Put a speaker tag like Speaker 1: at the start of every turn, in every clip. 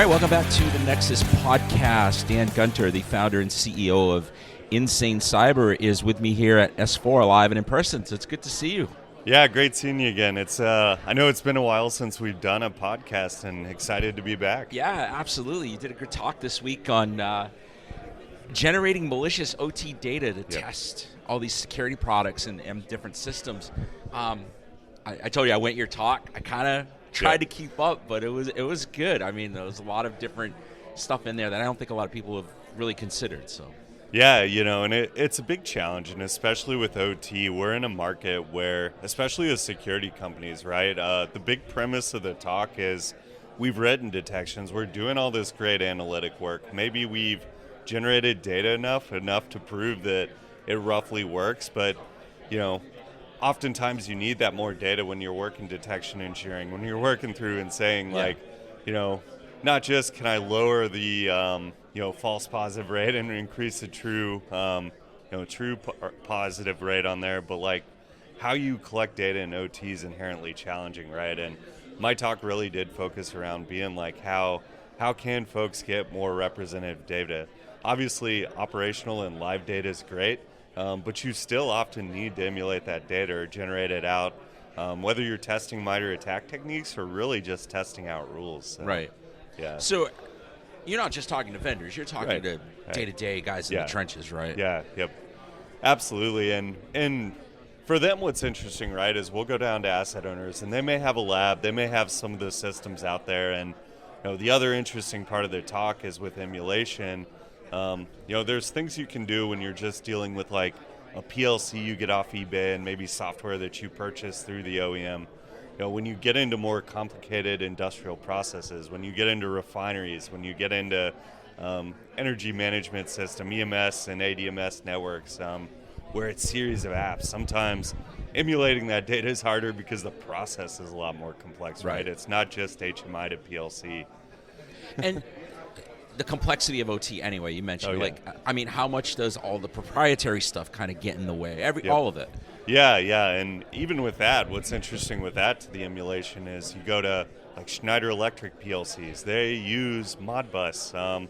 Speaker 1: right, welcome back to the Nexus Podcast. Dan Gunter, the founder and CEO of Insane Cyber, is with me here at S4 live and in person, so it's good to see you.
Speaker 2: Yeah, great seeing you again. It's I know it's been a while since we've done a podcast, and excited to be back.
Speaker 1: Yeah, absolutely. You did a good talk this week on generating malicious OT data to test all these security products and different systems. I told you I went your talk. I kind of tried to keep up, but it was good. I mean, there was a lot of different stuff in there that I don't think a lot of people have really considered. So.
Speaker 2: Yeah, and it's a big challenge, and especially with OT, we're in a market where, especially as security companies, right, the big premise of the talk is we've written detections, we're doing all this great analytic work. Maybe we've generated data enough to prove that it roughly works, but, oftentimes you need that more data when you're working detection engineering, when you're working through and saying, not just can I lower the false positive rate and increase the true positive rate on there, but how you collect data in OT is inherently challenging, right? And my talk really did focus around being how can folks get more representative data? Obviously, operational and live data is great, but you still often need to emulate that data or generate it out, whether you're testing MITRE attack techniques or really just testing out rules. So,
Speaker 1: right.
Speaker 2: Yeah.
Speaker 1: So you're not just talking to vendors, you're talking to day-to-day guys in the trenches, right?
Speaker 2: Yeah, yep. Absolutely. And for them, what's interesting, right, is we'll go down to asset owners, and they may have a lab, they may have some of the systems out there, and the other interesting part of their talk is with emulation. There's things you can do when you're just dealing with a PLC you get off eBay and maybe software that you purchase through the OEM. When you get into more complicated industrial processes, when you get into refineries, when you get into energy management system, EMS and ADMS networks, where it's series of apps, sometimes emulating that data is harder because the process is a lot more complex, right? It's not just HMI to PLC. And
Speaker 1: the complexity of OT anyway, you mentioned, how much does all the proprietary stuff kind of get in the way? All of it.
Speaker 2: Yeah, and even with that, what's interesting with that to the emulation is you go to Schneider Electric PLCs, they use Modbus.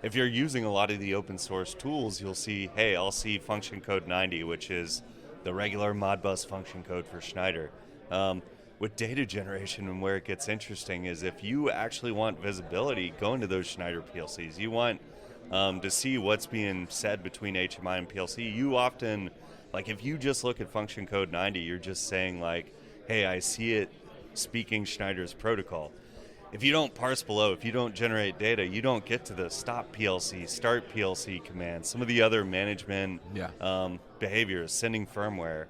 Speaker 2: If you're using a lot of the open source tools, you'll see, I'll see function code 90, which is the regular Modbus function code for Schneider. With data generation and where it gets interesting is if you actually want visibility, go into those Schneider PLCs. You want to see what's being said between HMI and PLC. You often, if you just look at function code 90, you're just saying hey, I see it speaking Schneider's protocol. If you don't parse below, if you don't generate data, you don't get to the stop PLC, start PLC commands, some of the other management behaviors, sending firmware,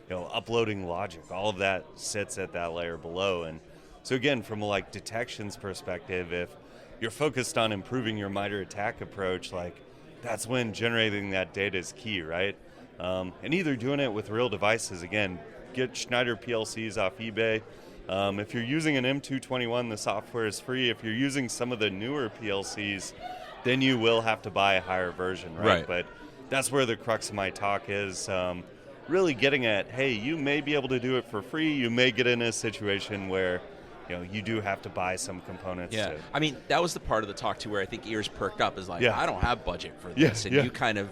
Speaker 2: uploading logic, all of that sits at that layer below. And so again, from a detections perspective, if you're focused on improving your MITRE attack approach, that's when generating that data is key, right? And either doing it with real devices, again, get Schneider PLCs off eBay. If you're using an M221, the software is free. If you're using some of the newer PLCs, then you will have to buy a higher version, right? But that's where the crux of my talk is, really getting at, hey, you may be able to do it for free. You may get in a situation where you do have to buy some components.
Speaker 1: Yeah, I mean, that was the part of the talk, too, where I think ears perked up is I don't have budget for this. And you kind of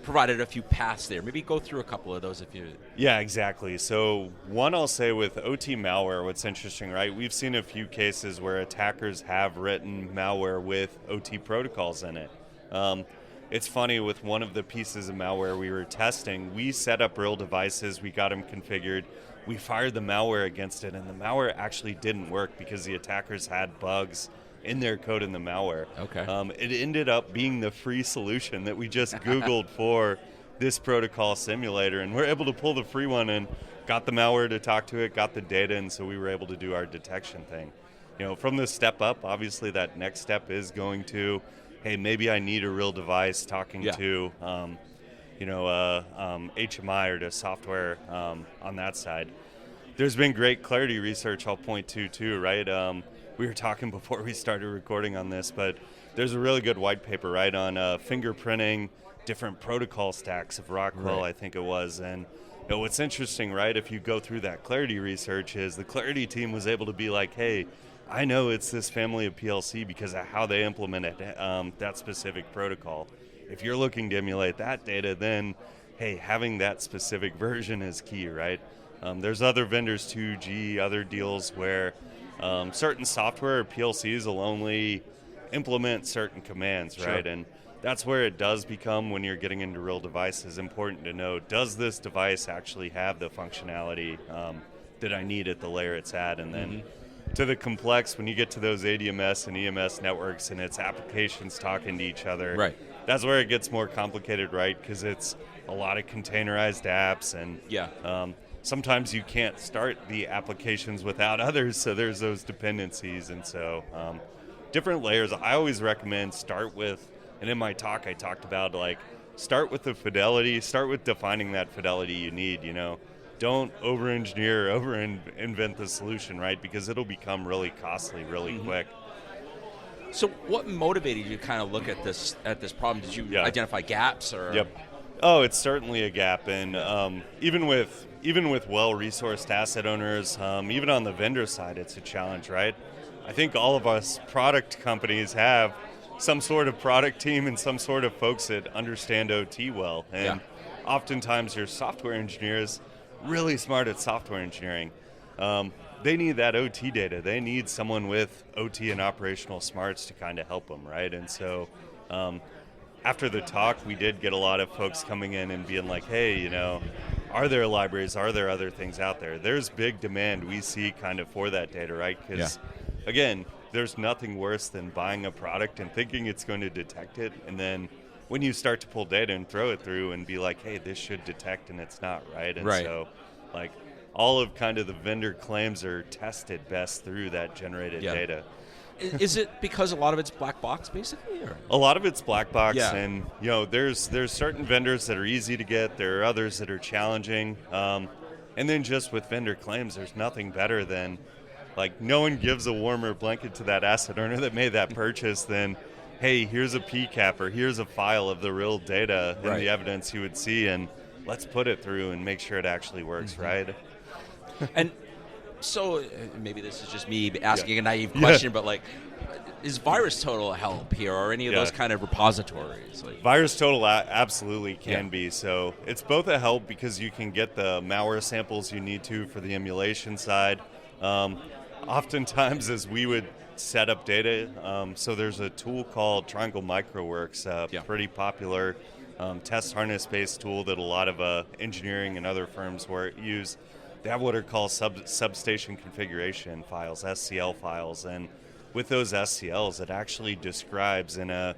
Speaker 1: provided a few paths there. Maybe go through a couple of those if you...
Speaker 2: Yeah, exactly. So one, I'll say with OT malware, what's interesting, right? We've seen a few cases where attackers have written malware with OT protocols in it. It's funny, with one of the pieces of malware we were testing, we set up real devices, we got them configured, we fired the malware against it, and the malware actually didn't work because the attackers had bugs in their code in the malware.
Speaker 1: Okay.
Speaker 2: It ended up being the free solution that we just Googled for this protocol simulator, and we're able to pull the free one and got the malware to talk to it, got the data, and so we were able to do our detection thing. From the step up, obviously that next step is going to, hey, maybe I need a real device talking to, HMI or to software on that side. There's been great clarity research I'll point to too, right? We were talking before we started recording on this, but there's a really good white paper, right, on fingerprinting different protocol stacks of Rockwell, I think it was. And what's interesting, right, if you go through that clarity research is the clarity team was able to be like, hey, I know it's this family of PLC because of how they implemented that specific protocol. If you're looking to emulate that data, then, hey, having that specific version is key, right? There's other vendors, 2G, other deals where certain software or PLCs will only implement certain commands, right?
Speaker 1: Sure.
Speaker 2: And that's where it does become, when you're getting into real devices, important to know, does this device actually have the functionality that I need at the layer it's at? And then to the complex, when you get to those ADMS and EMS networks and its applications talking to each other,
Speaker 1: right,
Speaker 2: that's where it gets more complicated, right? Because it's a lot of containerized apps, and sometimes you can't start the applications without others, so there's those dependencies. And so different layers, I always recommend start with, and in my talk I talked about, like, start with the fidelity, start with defining that fidelity you need, you know. Don't over-engineer, over-invent the solution, right? Because it'll become really costly really quick.
Speaker 1: So what motivated you to kind of look at this problem? Did you identify gaps? Or?
Speaker 2: Yep. Oh, it's certainly a gap. And even with well-resourced asset owners, even on the vendor side, it's a challenge, right? I think all of us product companies have some sort of product team and some sort of folks that understand OT well. And oftentimes your software engineers, really smart at software engineering, they need that OT data. They need someone with OT and operational smarts to kind of help them, right? And so after the talk, we did get a lot of folks coming in and being like, hey, you know, are there libraries? Are there other things out there? There's big demand we see kind of for that data, right? Because, again, there's nothing worse than buying a product and thinking it's going to detect it, and then when you start to pull data and throw it through and be like, hey, this should detect, and it's not, right? And so, like, all of kind of the vendor claims are tested best through that generated data.
Speaker 1: Is it because a lot of it's black box, basically? Or?
Speaker 2: A lot of it's black box, and, you know, there's certain vendors that are easy to get. There are others that are challenging. And then just with vendor claims, there's nothing better than, like, no one gives a warmer blanket to that asset owner that made that purchase than, hey, here's a PCAP or here's a file of the real data and the evidence you would see, and let's put it through and make sure it actually works, right?
Speaker 1: And so maybe this is just me asking a naive question, but, like, is VirusTotal a help here, or any of those kind of repositories? Like,
Speaker 2: VirusTotal absolutely can be. So it's both a help because you can get the malware samples you need to for the emulation side. Oftentimes, as we would set up data, so there's a tool called Triangle MicroWorks, pretty popular test harness-based tool that a lot of engineering and other firms use. They have what are called substation configuration files, SCL files, and with those SCLs, it actually describes in a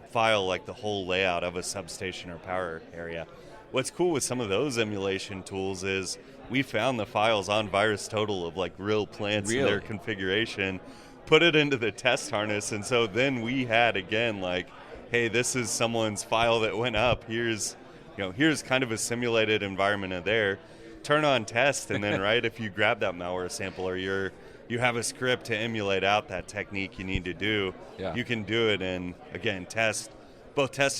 Speaker 2: file like the whole layout of a substation or power area. What's cool with some of those emulation tools is we found the files on VirusTotal of, like, real plants and their configuration, put it into the test harness, and so then we had, again, like, hey, this is someone's file that went up. Here's kind of a simulated environment of there. Turn on test, and then if you grab that malware sample or you have a script to emulate out that technique you need to do, you can do it and, again, test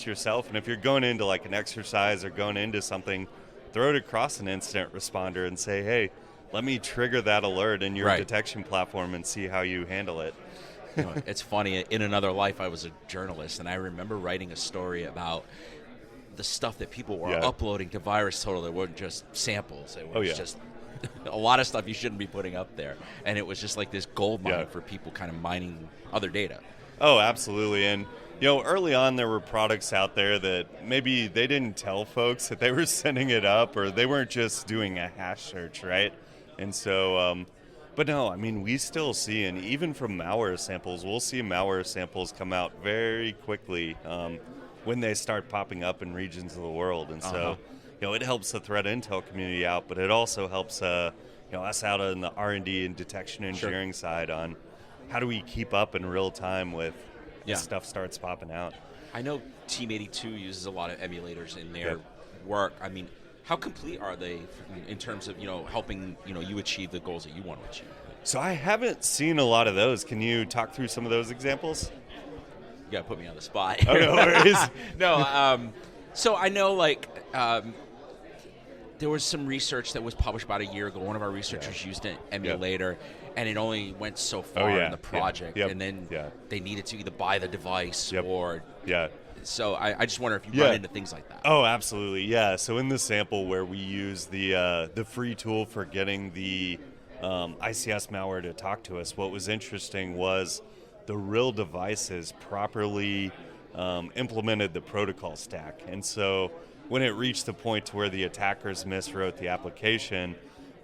Speaker 2: yourself. And if you're going into, like, an exercise or going into something, throw it across an incident responder and say, hey, let me trigger that alert in your detection platform and see how you handle it.
Speaker 1: You know, it's funny, in another life I was a journalist, and I remember writing a story about the stuff that people were uploading to VirusTotal that weren't just samples. It was just a lot of stuff you shouldn't be putting up there. And it was just like this gold mine for people kind of mining other data.
Speaker 2: Oh, absolutely. And, you know, early on there were products out there that maybe they didn't tell folks that they were sending it up, or they weren't just doing a hash search, right? And so, but no, I mean, we still see, and even from malware samples, we'll see malware samples come out very quickly when they start popping up in regions of the world. And so, you know, it helps the threat intel community out, but it also helps us out in the R&D and detection engineering side on how do we keep up in real time with as stuff starts popping out.
Speaker 1: I know Team 82 uses a lot of emulators in their work. I mean, how complete are they in terms of, you know, helping, you know, you achieve the goals that you want to achieve?
Speaker 2: So I haven't seen a lot of those. Can you talk through some of those examples?
Speaker 1: You got to put me on the spot.
Speaker 2: Oh, no worries.
Speaker 1: No, so I know, like, there was some research that was published about a year ago. One of our researchers used an emulator, And it only went so far in the project, and then they needed to either buy the device or. So I just wonder if you run into things like that.
Speaker 2: Oh, absolutely, yeah. So in the sample where we use the free tool for getting the ICS malware to talk to us, what was interesting was the real devices properly implemented the protocol stack. And so when it reached the point to where the attackers miswrote the application,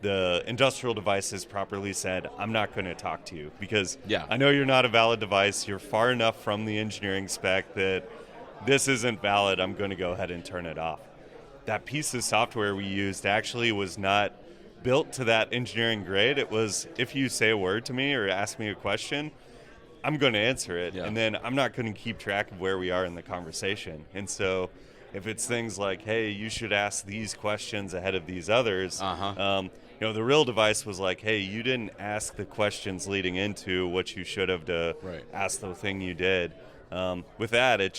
Speaker 2: the industrial devices properly said, I'm not going to talk to you because I know you're not a valid device. You're far enough from the engineering spec that this isn't valid. I'm going to go ahead and turn it off. That piece of software we used actually was not built to that engineering grade. It was, if you say a word to me or ask me a question, I'm going to answer it. And then I'm not going to keep track of where we are in the conversation. And so if it's things like, hey, you should ask these questions ahead of these others, the real device was like, hey, you didn't ask the questions leading into what you should have to ask the thing you did. With that, it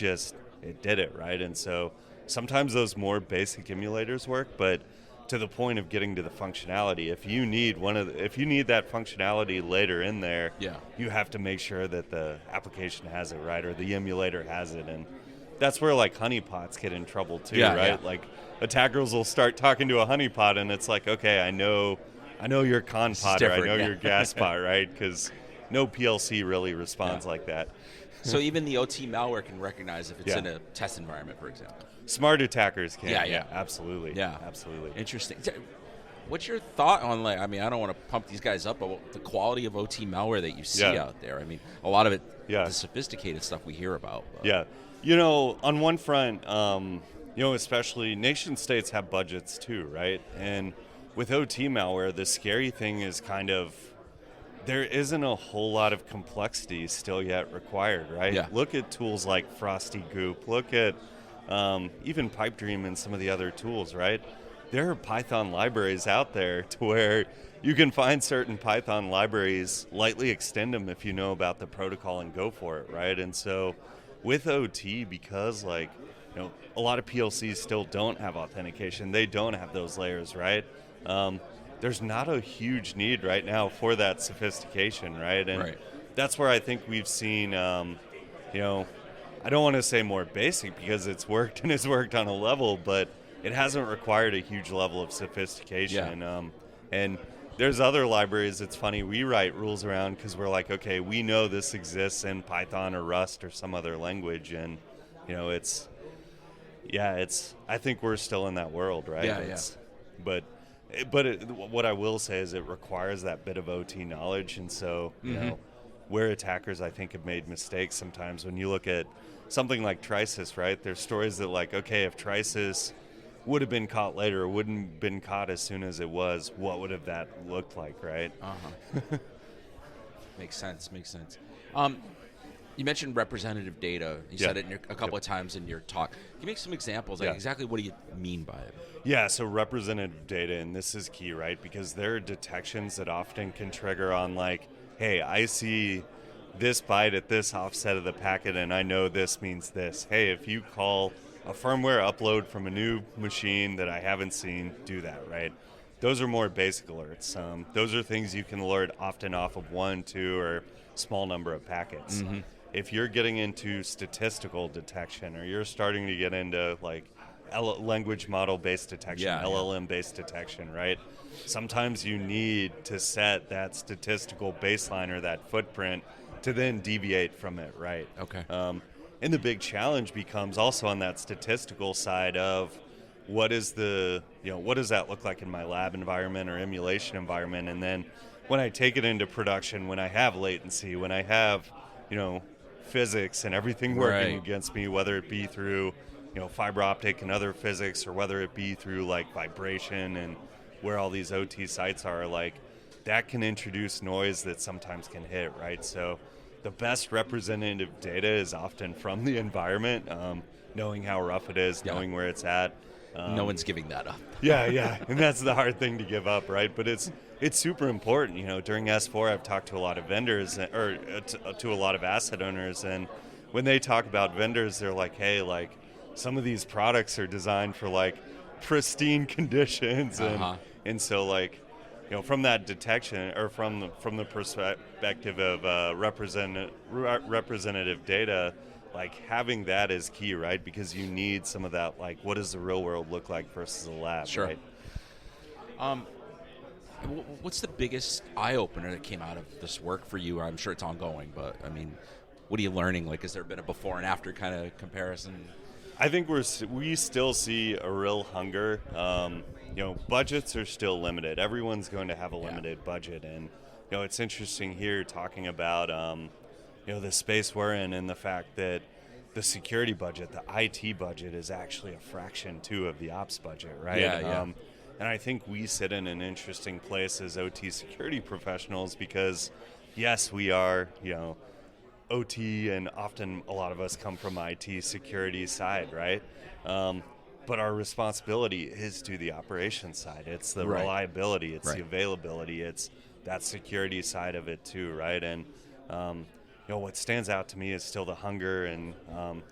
Speaker 2: did it, right? And so sometimes those more basic emulators work, but to the point of getting to the functionality, if you need that functionality later in there, you have to make sure that the application has it, right, or the emulator has it. And that's where like honeypots get in trouble too, right? Like attackers will start talking to a honeypot, and it's like, okay, I know your con pot, or I know your gas pot, right? Because no PLC really responds like that.
Speaker 1: So even the OT malware can recognize if it's in a test environment, for example.
Speaker 2: Smart attackers can. Yeah, absolutely.
Speaker 1: Yeah,
Speaker 2: absolutely.
Speaker 1: Interesting. What's your thought on, like, I mean, I don't want to pump these guys up, but the quality of OT malware that you see out there? I mean, a lot of it, the sophisticated stuff we hear about.
Speaker 2: Yeah. On one front, especially nation states have budgets too, right? And with OT malware, the scary thing is kind of there isn't a whole lot of complexity still yet required, right?
Speaker 1: Yeah.
Speaker 2: Look at tools like Frosty Goop. Look at even Pipedream and some of the other tools, right? There are Python libraries out there to where you can find certain Python libraries, lightly extend them if you know about the protocol and go for it, right? And so with OT, because a lot of PLCs still don't have authentication, they don't have those layers, right? There's not a huge need right now for that sophistication, right? And that's where I think we've seen, I don't want to say more basic because it's worked and it's worked on a level, but it hasn't required a huge level of sophistication. And there's other libraries, it's funny, we write rules around because we're like, okay, we know this exists in Python or Rust or some other language, and, I think we're still in that world, right? But what I will say is it requires that bit of OT knowledge, and so, where attackers, I think, have made mistakes sometimes. When you look at something like Trisis, right, there's stories that, like, okay, if Trisis would have been caught later or wouldn't have been caught as soon as it was, what would have that looked like, right?
Speaker 1: Makes sense. You mentioned representative data. You said it a couple of times in your talk. Can you make some examples? Like exactly what do you mean by it?
Speaker 2: Yeah, so representative data, and this is key, right? Because there are detections that often can trigger on like, hey, I see this byte at this offset of the packet, and I know this means this. Hey, if you call a firmware upload from a new machine that I haven't seen, do that, right? Those are more basic alerts. Those are things you can alert often off of 1, 2, or small number of packets. If you're getting into statistical detection, or you're starting to get into like language model-based detection, LLM-based detection, right? Sometimes you need to set that statistical baseline or that footprint to then deviate from it, right?
Speaker 1: Okay.
Speaker 2: And the big challenge becomes also on that statistical side of what does that look like in my lab environment or emulation environment? And then when I take it into production, when I have latency, when I have, physics and everything working against me, whether it be through, fiber optic and other physics, or whether it be through like vibration and where all these OT sites are, like that can introduce noise that sometimes can hit, right? So the best representative data is often from the environment, knowing how rough it is, knowing where it's at.
Speaker 1: No one's giving that up.
Speaker 2: And that's the hard thing to give up, right? But it's super important. During S4, I've talked to a lot of vendors, or to a lot of asset owners, and when they talk about vendors, they're like, hey, like some of these products are designed for like pristine conditions, and so like from that detection, or from the perspective of representative data, like having that is key, right? Because you need some of that, like what does the real world look like versus a lab,
Speaker 1: Sure.
Speaker 2: right?
Speaker 1: What's the biggest eye-opener that came out of this work for you? I'm sure it's ongoing, but I mean, what are you learning? Like, has there been a before and after kind of comparison?
Speaker 2: I think we still see a real hunger. Budgets are still limited. Everyone's going to have a limited budget, and it's interesting here talking about the space we're in, and the fact that the security budget, the IT budget, is actually a fraction too of the ops budget, right?
Speaker 1: Yeah.
Speaker 2: And I think we sit in an interesting place as OT security professionals because, yes, we are, OT, and often a lot of us come from IT security side, right? But our responsibility is to the operations side. It's the reliability, it's the availability, it's that security side of it too, right? And what stands out to me is still the hunger and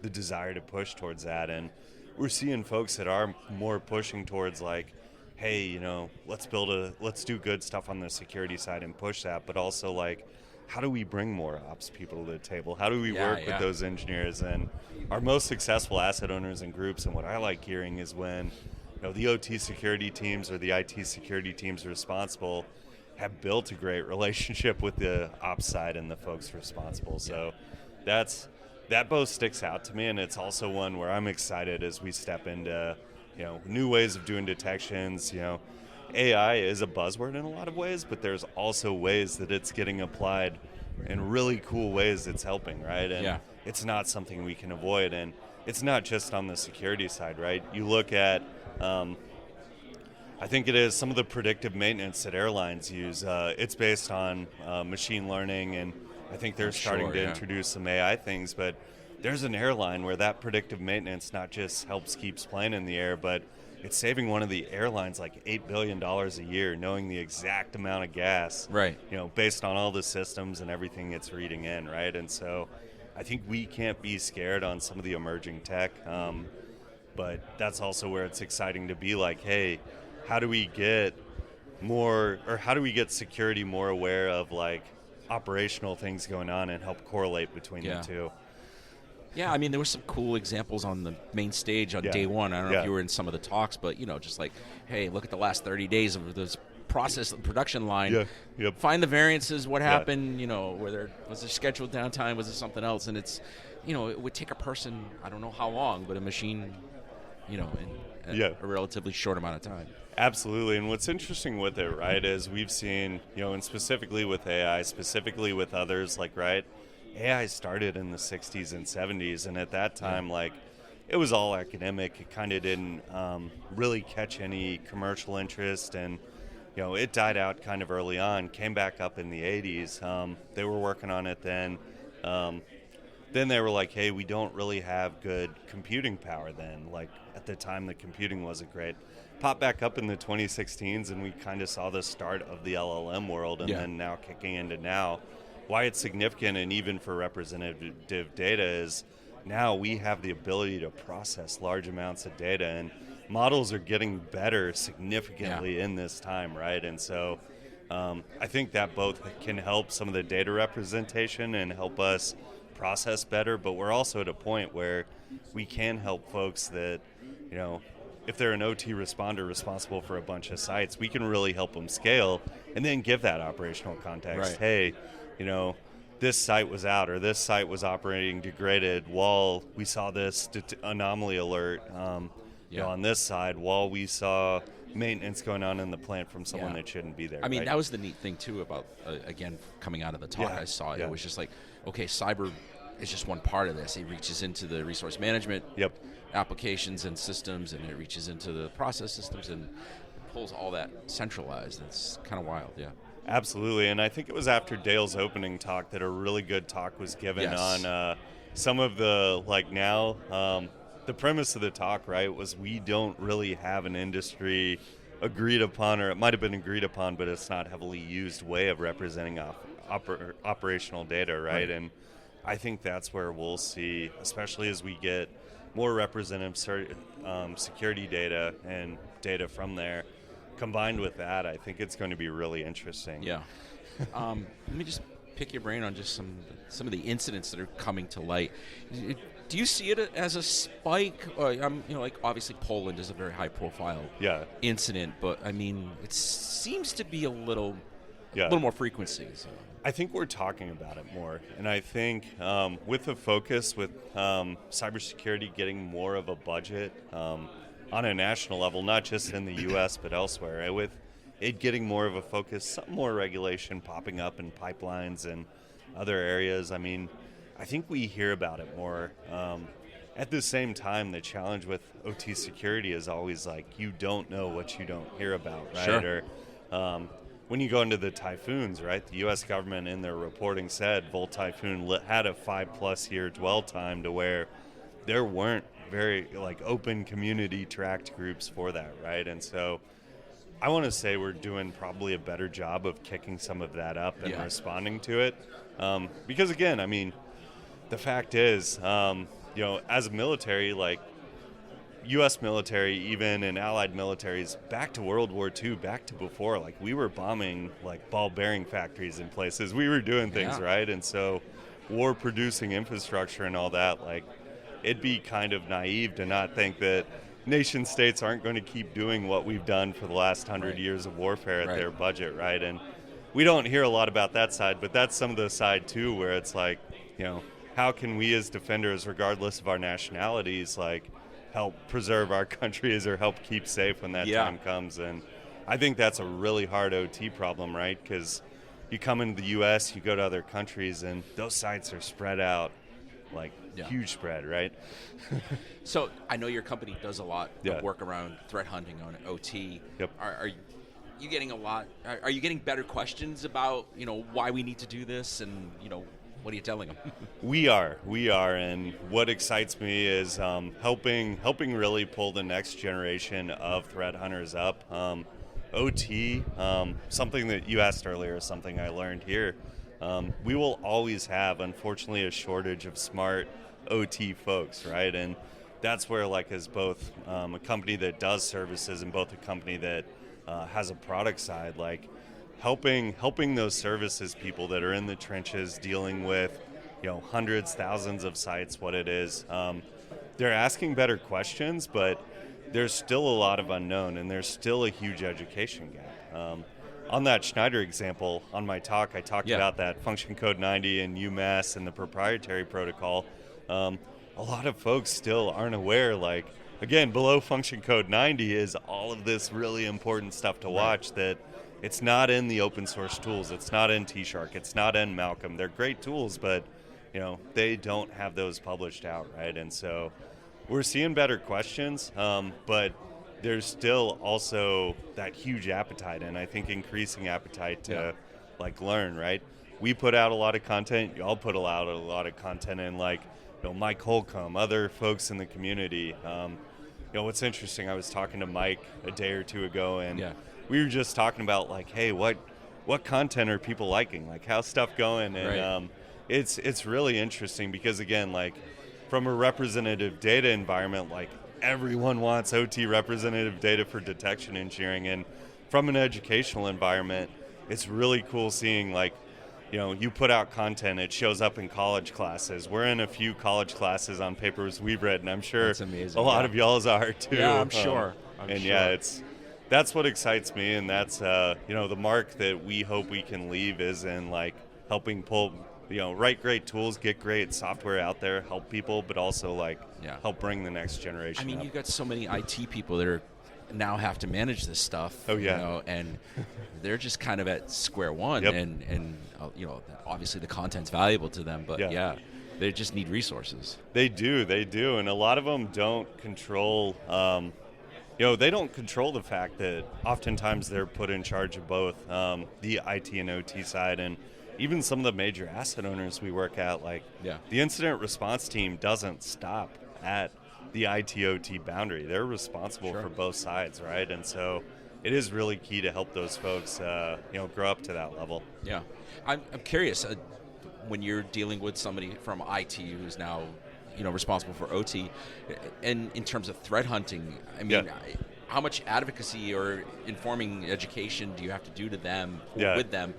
Speaker 2: the desire to push towards that. And we're seeing folks that are more pushing towards like, hey, let's do good stuff on the security side and push that, but also like, how do we bring more ops people to the table? How do we work with those engineers? And our most successful asset owners and groups, and what I like hearing is when the OT security teams or the IT security teams responsible have built a great relationship with the ops side and the folks responsible. So that both sticks out to me, and it's also one where I'm excited as we step into new ways of doing detections. AI is a buzzword in a lot of ways, but there's also ways that it's getting applied in really cool ways that's helping, right? And it's not something we can avoid. And it's not just on the security side, right? You look at, I think it is some of the predictive maintenance that airlines use. It's based on machine learning, and I think they're starting to introduce some AI things, but there's an airline where that predictive maintenance not just helps keeps plane in the air, but it's saving one of the airlines like $8 billion a year, knowing the exact amount of gas,
Speaker 1: right?
Speaker 2: Based on all the systems and everything it's reading in, right? And so I think we can't be scared on some of the emerging tech, but that's also where it's exciting to be like, hey, how do we get security more aware of like operational things going on and help correlate between the two?
Speaker 1: Yeah, I mean, there were some cool examples on the main stage on day one. I don't know if you were in some of the talks, but, just like, hey, look at the last 30 days of this process, production line. Find the variances, what happened, was there scheduled downtime, was it something else? And it's, it would take a person, I don't know how long, but a machine, in a relatively short amount of time.
Speaker 2: Absolutely, and what's interesting with it, right, is we've seen, and specifically with AI, specifically with others, like, right, AI started in the 60s and 70s, and at that time, like, it was all academic. It kind of didn't really catch any commercial interest, and, it died out kind of early on, came back up in the 80s. They were working on it then. Then they were like, hey, we don't really have good computing power then. Like, at the time, the computing wasn't great. Popped back up in the 2016s, and we kind of saw the start of the LLM world, and then now kicking into now. Why it's significant, and even for representative data, is now we have the ability to process large amounts of data, and models are getting better significantly in this time, right? And so I think that both can help some of the data representation and help us process better, but we're also at a point where we can help folks that, if they're an OT responder responsible for a bunch of sites, we can really help them scale and then give that operational context. Hey, this site was out, or this site was operating degraded while we saw this anomaly alert on this side, while we saw maintenance going on in the plant from someone that shouldn't be there.
Speaker 1: I mean, that was the neat thing, too, about, again, coming out of the talk I saw. It was just like, okay, cyber is just one part of this. It reaches into the resource management applications and systems, and it reaches into the process systems and pulls all that centralized. It's kind of wild,
Speaker 2: Absolutely, and I think it was after Dale's opening talk that a really good talk was given on some of the, like, now, the premise of the talk, right, was we don't really have an industry agreed upon, or it might have been agreed upon, but it's not heavily used way of representing operational data, right? And I think that's where we'll see, especially as we get more representative security data and data from there, combined with that, I think it's going to be really interesting.
Speaker 1: Yeah. Let me just pick your brain on just some of the incidents that are coming to light. Do you see it as a spike? Like obviously Poland is a very high-profile incident, but I mean, it seems to be a little more frequency. So.
Speaker 2: I think we're talking about it more, and I think with the focus with cybersecurity getting more of a budget on a national level, not just in the U.S. but elsewhere, with it getting more of a focus, some more regulation popping up in pipelines and other areas. I mean, I think we hear about it more. At the same time, the challenge with OT security is always like you don't know what you don't hear about, right?
Speaker 1: Sure.
Speaker 2: Or when you go into the typhoons, right? The U.S. government in their reporting said Volt Typhoon had a 5+ year dwell time to where there weren't very open community tracked groups for that, right? And so I want to say we're doing probably a better job of kicking some of that up and responding to it. Because again, I mean, the fact is, as a military, U.S. military, even and allied militaries, back to World War II, back to before, we were bombing ball bearing factories in places. We were doing things, right? And so war producing infrastructure and all that, it'd be kind of naive to not think that nation states aren't going to keep doing what we've done for the last 100 years of warfare at their budget, right? And we don't hear a lot about that side, but that's some of the side too, where it's how can we as defenders, regardless of our nationalities, help preserve our countries or help keep safe when that time comes? And I think that's a really hard OT problem, right? Because you come into the U.S., you go to other countries, and those sites are spread out, huge spread, right?
Speaker 1: So I know your company does a lot of work around threat hunting on OT.
Speaker 2: Yep.
Speaker 1: Are you getting a lot? Are you getting better questions about why we need to do this, and what are you telling them?
Speaker 2: We are, and what excites me is helping really pull the next generation of threat hunters up. OT, something that you asked earlier, something I learned here. We will always have, unfortunately, a shortage of smart OT folks, right? And that's where, as both a company that does services and both a company that has a product side, helping those services people that are in the trenches dealing with hundreds, thousands of sites, what it is, they're asking better questions, but there's still a lot of unknown, and there's still a huge education gap. On that Schneider example, on my talk, I talked about that function code 90 and UMass and the proprietary protocol. A lot of folks still aren't aware, again, below function code 90 is all of this really important stuff to watch that it's not in the open source tools. It's not in T-Shark. It's not in Malcolm. They're great tools, but they don't have those published out, right? And so we're seeing better questions, but there's still also that huge appetite, and I think increasing appetite to learn, right? We put out a lot of content. Y'all put out a lot of content, and Mike Holcomb, other folks in the community. What's interesting, I was talking to Mike a day or two ago, and we were just talking about hey, what content are people liking? How's stuff going? And it's really interesting because again, from a representative data environment, everyone wants OT representative data for detection engineering, and from an educational environment, it's really cool seeing you put out content, it shows up in college classes. We're in a few college classes on papers we've written. I'm sure a lot of y'all's are too.
Speaker 1: Yeah, I'm sure.
Speaker 2: That's what excites me, and that's the mark that we hope we can leave is in helping pull, write great tools, get great software out there, help people, but also help bring the next generation.
Speaker 1: I mean,
Speaker 2: up.
Speaker 1: You've got so many IT people that are now have to manage this stuff.
Speaker 2: Oh yeah.
Speaker 1: And they're just kind of at square one, and obviously the content's valuable to them, but they just need resources.
Speaker 2: They do, and a lot of them don't control. They don't control the fact that oftentimes they're put in charge of both the IT and OT side, and even some of the major asset owners we work at, the incident response team doesn't stop at the IT-OT boundary. They're responsible for both sides, right? And so it is really key to help those folks, grow up to that level.
Speaker 1: Yeah. I'm curious, when you're dealing with somebody from IT who's now, responsible for OT, and in terms of threat hunting, I mean, how much advocacy or informing education do you have to do to them with them?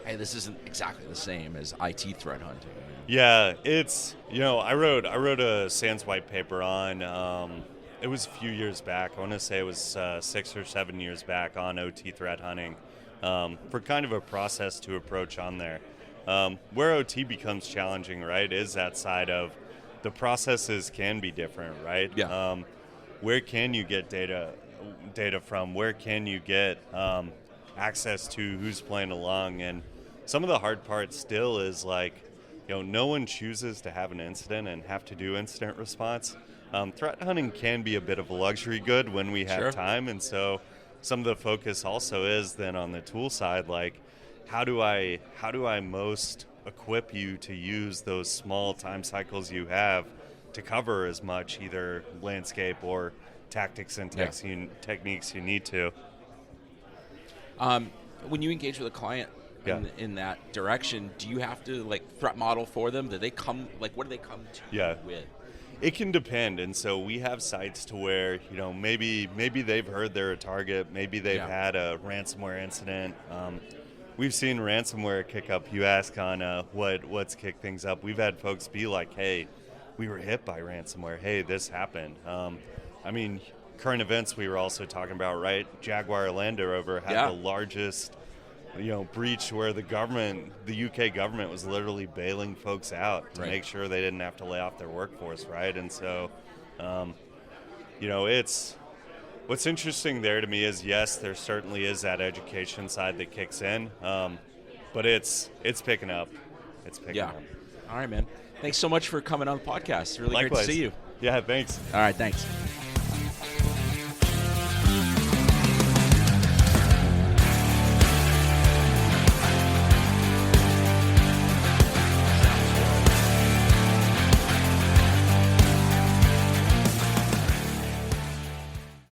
Speaker 1: Hey, this isn't exactly the same as IT threat hunting.
Speaker 2: Yeah, it's, I wrote a SANS white paper on, it was a few years back. I want to say it was 6 or 7 years back on OT threat hunting, for kind of a process to approach on there. Where OT becomes challenging, right, is that side of the processes can be different, right?
Speaker 1: Yeah.
Speaker 2: Where can you get data from? Where can you get access to who's playing along? And some of the hard part still is like, no one chooses to have an incident and have to do incident response. Threat hunting can be a bit of a luxury good when we have time, and so some of the focus also is then on the tool side, like how do I most equip you to use those small time cycles you have to cover as much either landscape or tactics and techniques you need to.
Speaker 1: When you engage with a client in that direction, do you have to threat model for them? Do they come what do they come to you with?
Speaker 2: It can depend, and so we have sites to where maybe they've heard they're a target, maybe they've had a ransomware incident. We've seen ransomware kick up. You ask on what's kicked things up. We've had folks be like, "Hey, we were hit by ransomware. Hey, this happened." Current events we were also talking about, right? Jaguar Land Rover had the largest breach where the UK government was literally bailing folks out to make sure they didn't have to lay off their workforce, right? And so, it's what's interesting there to me is, yes, there certainly is that education side that kicks in, but it's picking up. It's picking up.
Speaker 1: All right, man. Thanks so much for coming on the podcast. Really
Speaker 2: Likewise.
Speaker 1: great to see you.
Speaker 2: Yeah, thanks.
Speaker 1: All right, thanks.